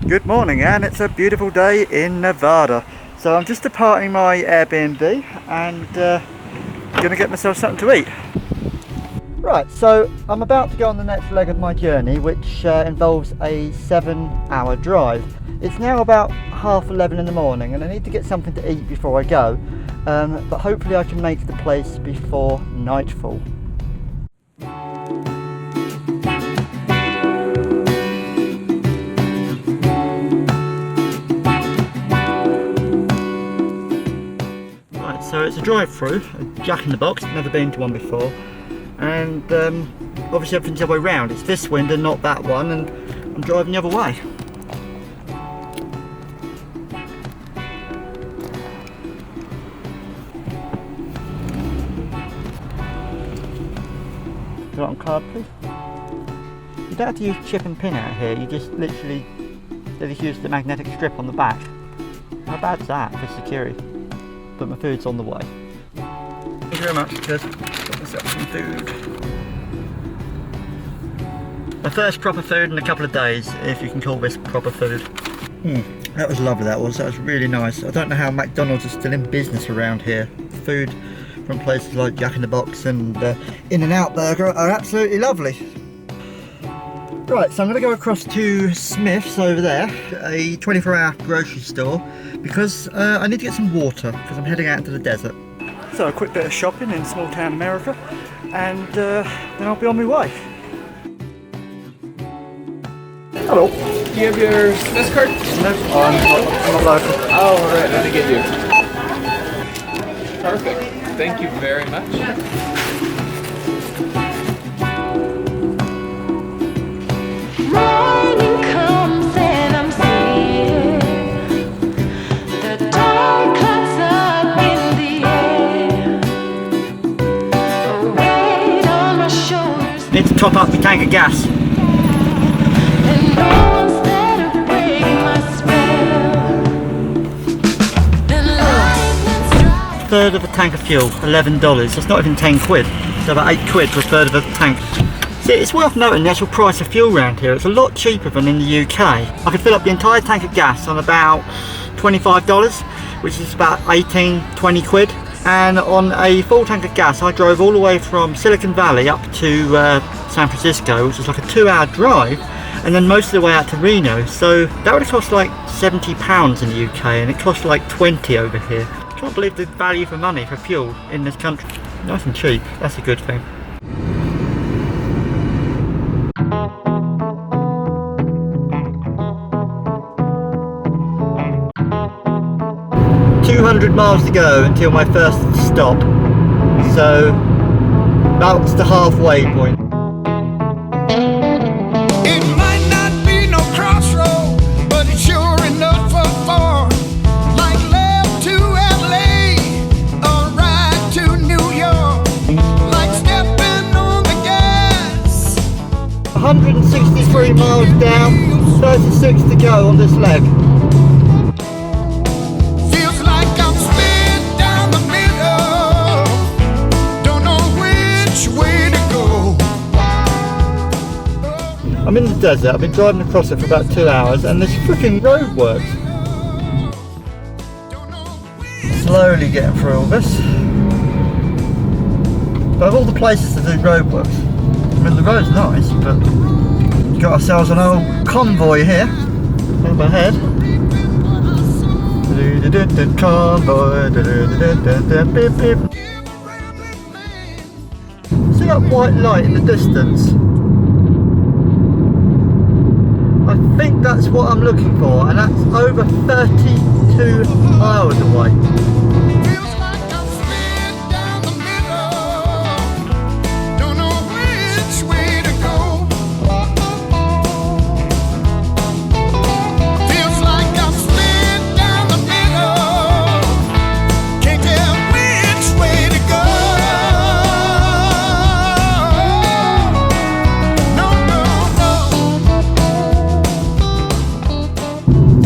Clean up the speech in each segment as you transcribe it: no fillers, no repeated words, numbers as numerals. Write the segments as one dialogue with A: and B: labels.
A: Good morning, and it's a beautiful day in Nevada. So I'm just departing my Airbnb and going to get myself something to eat. Right, so I'm about to go on the next leg of my journey, which involves a 7-hour drive. It's now about 11:30 in the morning and I need to get something to eat before I go, but hopefully I can make the place before nightfall. So it's a drive-through, a Jack in the Box, never been to one before, and obviously everything's the other way round. It's this window, not that one, and I'm driving the other way. You want a card, please? You don't have to use chip and pin out here, you just literally use the magnetic strip on the back. How bad's that for security? But my food's on the way. Thank you very much. Cheers. Got myself some food. My first proper food in a couple of days, if you can call this proper food. That was lovely, that was really nice. I don't know how McDonald's is still in business around here. Food from places like Jack in the Box and In-N-Out Burger are absolutely lovely. Right, so I'm going to go across to Smith's over there, a 24-hour grocery store, because I need to get some water, because I'm heading out into the desert. So a quick bit of shopping in small town America, and then I'll be on my way. Hello.
B: Do you have your Smith's card?
A: No, I'm not local.
B: Oh, alright, let me get you. Perfect. Thank you very much.
A: Need to top up my tank of gas. A third of a tank of fuel, $11. That's not even 10 quid. So about 8 quid for a third of a tank. See, it's worth noting the actual price of fuel around here. It's a lot cheaper than in the UK. I could fill up the entire tank of gas on about $25, which is about 18-20 quid. And on a full tank of gas, I drove all the way from Silicon Valley up to San Francisco, which is like a 2-hour drive, and then most of the way out to Reno. So that would have cost like £70 in the UK, and it cost like 20 over here. I can't believe the value for money for fuel in this country. Nice and cheap, that's a good thing. $200 miles to go until my first stop, so that's the halfway point.
C: It might not be no crossroad, but it's sure enough for far. Like left to LA or right to New York, like stepping on the gas.
A: 163 miles down, 36 to go on this leg. I'm in the desert, I've been driving across it for about 2 hours and there's freaking roadworks. Slowly getting through all this. But of all the places to do roadworks, I mean the road's nice, but we've got ourselves an old convoy here. Up ahead. Convoy. Beep, beep. See that white light in the distance? I think that's what I'm looking for, and that's over 32 miles away.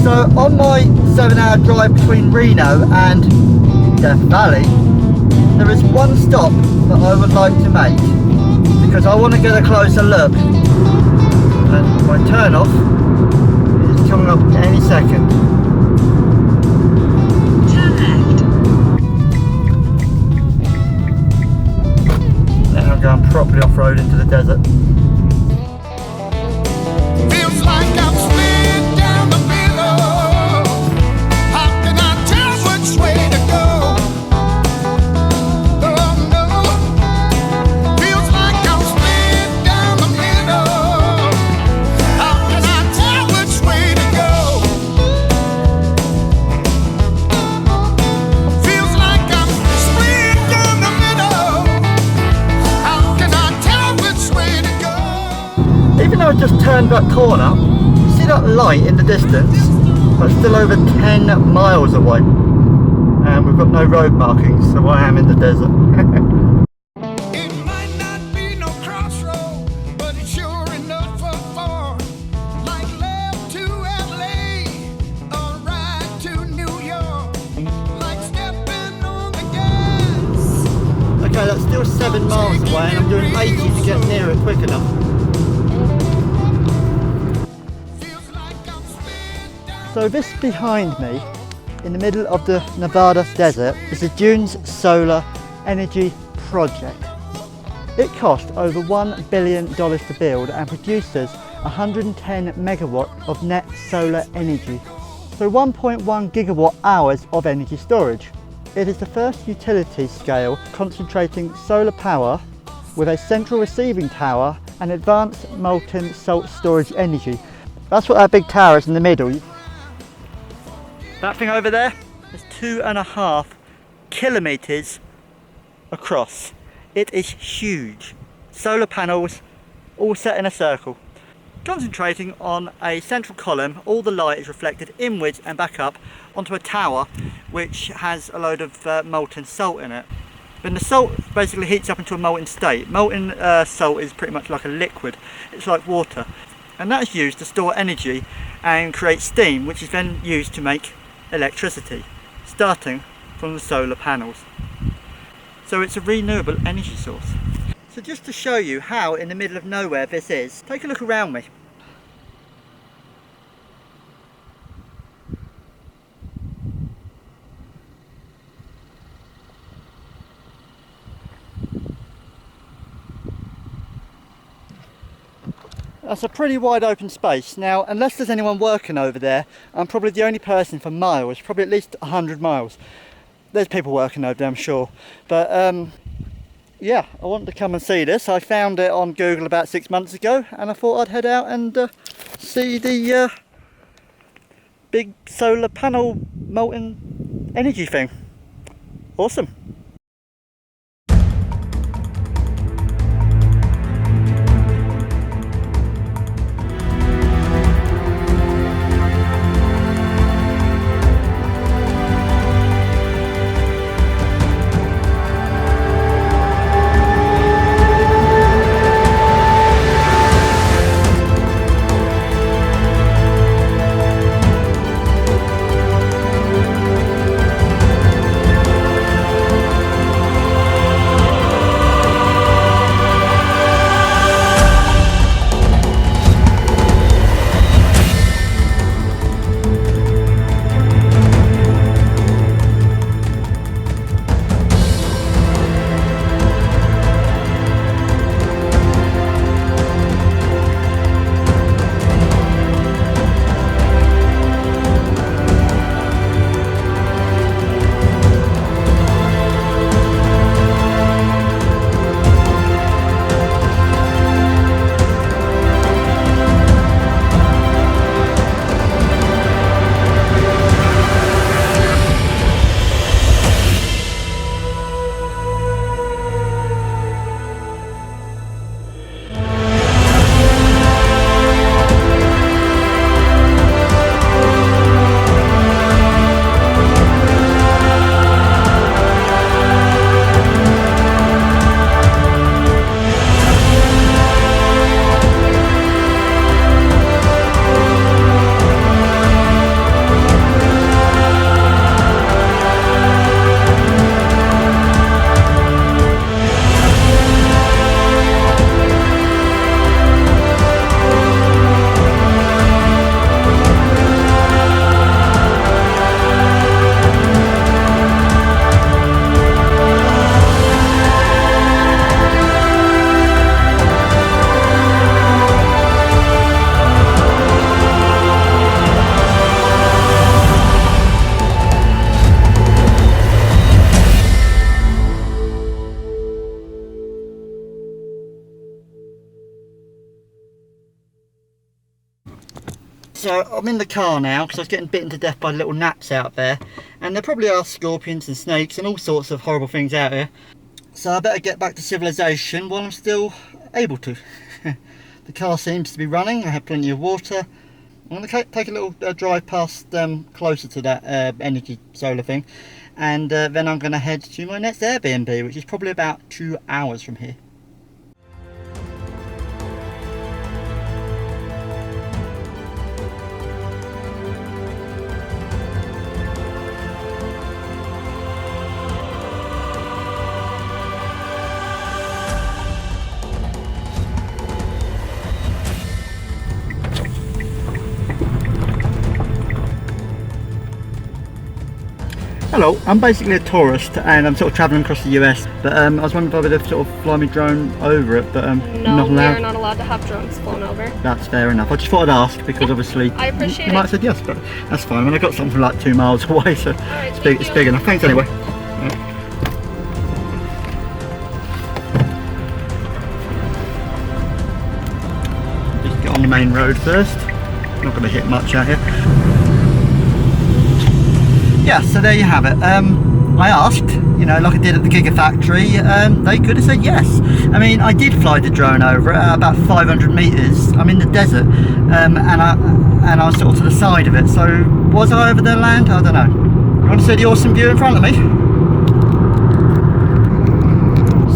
A: So on my 7-hour drive between Reno and Death Valley, there is one stop that I would like to make because I want to get a closer look. And my turn off is coming up any second.
D: Turn left.
A: Then I'm going properly off-road into the desert.
C: Feels like I'm split down the middle. How can I tell which way to go? Oh no. Feels like I'm split down the middle. How can I tell which way to go? Feels like I'm split down the middle. How can I tell which way to go?
A: Even though I just turned that corner, you see that light in the distance? That's still over 10 miles away. And we've got no road markings, so I am in the desert.
C: It might not be no crossroad, but it's sure enough for four. Like left to LA, or right to New York. Like stepping on the gas.
A: Okay, that's still 7 miles away and I'm doing 80 to get near it quick enough.
C: Feels like I'm split down.
A: So this behind me, in the middle of the Nevarda desert, is the Dunes Solar Energy Project. It cost over $1 billion to build and produces 110 megawatt of net solar energy. So 1.1 gigawatt hours of energy storage. It is the first utility scale concentrating solar power with a central receiving tower and advanced molten salt storage energy. That's what that big tower is in the middle. That thing over there is 2.5 kilometers across. It is huge. Solar panels all set in a circle. Concentrating on a central column, all the light is reflected inwards and back up onto a tower which has a load of molten salt in it. Then the salt basically heats up into a molten state. Molten salt is pretty much like a liquid. It's like water. And that is used to store energy and create steam, which is then used to make electricity, starting from the solar panels. So it's a renewable energy source. So just to show you how in the middle of nowhere this is, take a look around me. That's a pretty wide open space. Now, unless there's anyone working over there, I'm probably the only person for miles, probably at least 100 miles. There's people working over there, I'm sure. But yeah, I wanted to come and see this. I found it on Google about 6 months ago and I thought I'd head out and see the big solar panel molten energy thing. Awesome. So I'm in the car now because I was getting bitten to death by little gnats out there, and there probably are scorpions and snakes and all sorts of horrible things out here. So I better get back to civilization while I'm still able to. The car seems to be running. I have plenty of water. I'm going to take a little drive past closer to that energy solar thing, and then I'm going to head to my next Airbnb, which is probably about 2 hours from here. Hello, I'm basically a tourist and I'm sort of travelling across the US, but I was wondering if I would sort of fly my drone over it, but
D: no,
A: not allowed.
D: we're not allowed to have drones flown over.
A: That's fair enough. I just thought I'd ask because obviously
D: I appreciate
A: you
D: it.
A: might have said yes, but that's fine. I mean, I got something like 2 miles away, so
D: Alright,
A: it's big enough. Thanks anyway. Just get on the main road first. Not going to hit much out here. Yeah, so there you have it. I asked, you know, like I did at the Gigafactory, they could have said yes. I mean, I did fly the drone over at about 500 metres. I'm in the desert, and I was sort of to the side of it. So was I over the land? I don't know. You want to see the awesome view in front of me?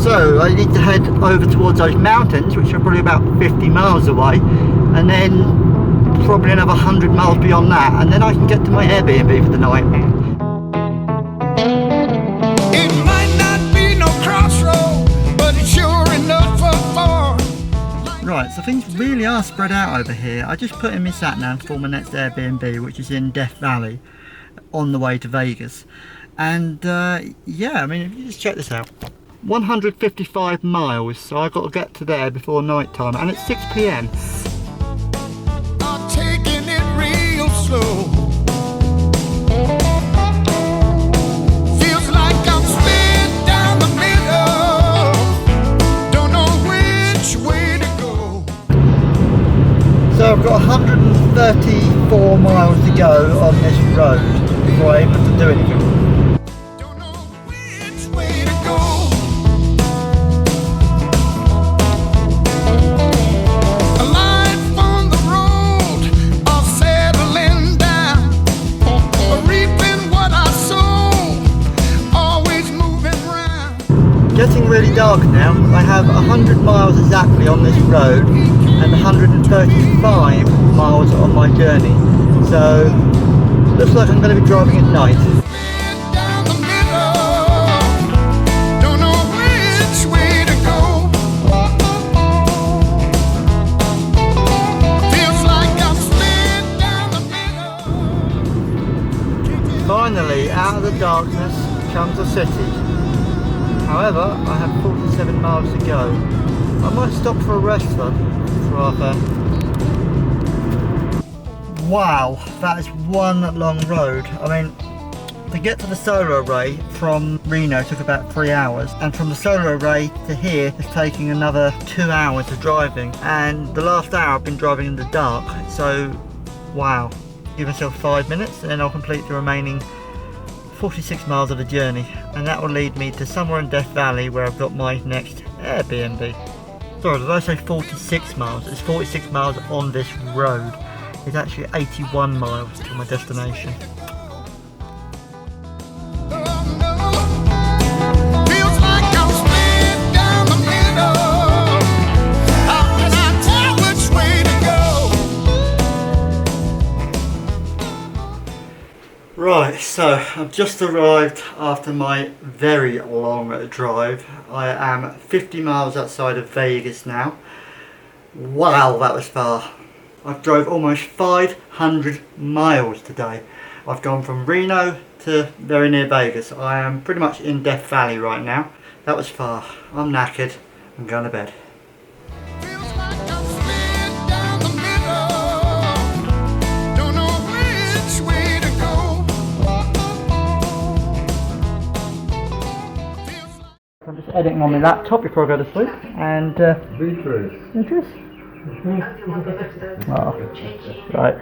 A: So I need to head over towards those mountains, which are probably about 50 miles away, and then probably another 100 miles beyond that, and then I can get to my Airbnb for the night.
C: It might not be no crossroad, but it's sure enough for.
A: Right, so things really are spread out over here. I just put in my sat nav for my next Airbnb, which is in Death Valley, on the way to Vegas. And yeah, I mean, if you just check this out. 155 miles, so I've got to get to there before night time, and it's 6 PM.
C: I'm taking it real slow. Feels like I'm split down the middle. Don't know which way to go.
A: So I've got 134 miles to go on this road before I'm able to do anything.
C: Don't know which way to go. Life on the road, all settling down, reaping what I sow, always moving round.
A: Getting really dark now. I have 100 miles exactly on this road and 135 miles on my journey. So looks like I'm going to be driving at night.
C: Down the middle, don't know which way to go. Feels like I'm split down the middle.
A: Finally, out of the darkness comes the city. However, I have 47 miles to go. I might stop for a rest though, rather. Wow, that is one long road. I mean, to get to the solar array from Reno took about 3 hours, and from the solar array to here is taking another 2 hours of driving, and the last hour I've been driving in the dark. So wow, give myself 5 minutes and then I'll complete the remaining 46 miles of the journey, and that will lead me to somewhere in Death Valley where I've got my next Airbnb. Sorry, did I say 46 miles? It's 46 miles on this road. It's actually 81 miles to my destination.
C: Oh no, feels like I'm split down the middle. How can I tell which way to go?
A: Right, so I've just arrived after my very long drive. I am 50 miles outside of Vegas now. Wow, that was far. I've drove almost 500 miles today. I've gone from Reno to very near Vegas. I am pretty much in Death Valley right now. That was far. I'm knackered. I'm going to bed.
C: Feels like I'm split down the middle. Don't know which way to go.
A: I'm just editing on my laptop before I go to sleep, and Beatrice. Oh, right.